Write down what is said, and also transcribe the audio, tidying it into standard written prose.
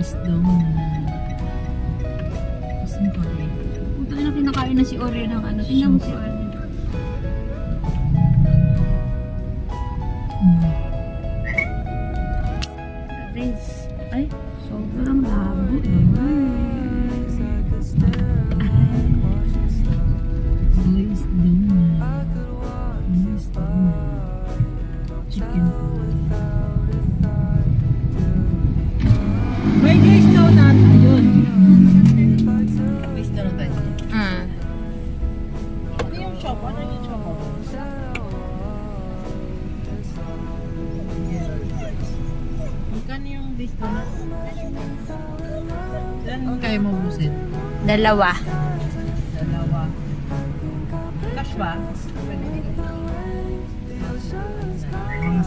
Rice donut. Saan pa ba? Punta na kinakain na si Oreo ng ano. Tingnan mo si Oreo. Rice. Ay, sobrang labo naman. Rice donut. Rice donut. Chicken pie. May rice donut. Ayun. Rice donut tayo. Ano yung choco? Ano yung choco? Magkano yung rice donut? Ilan kaya mo busin? Dalawa. Dalawa. Cash ba? Mga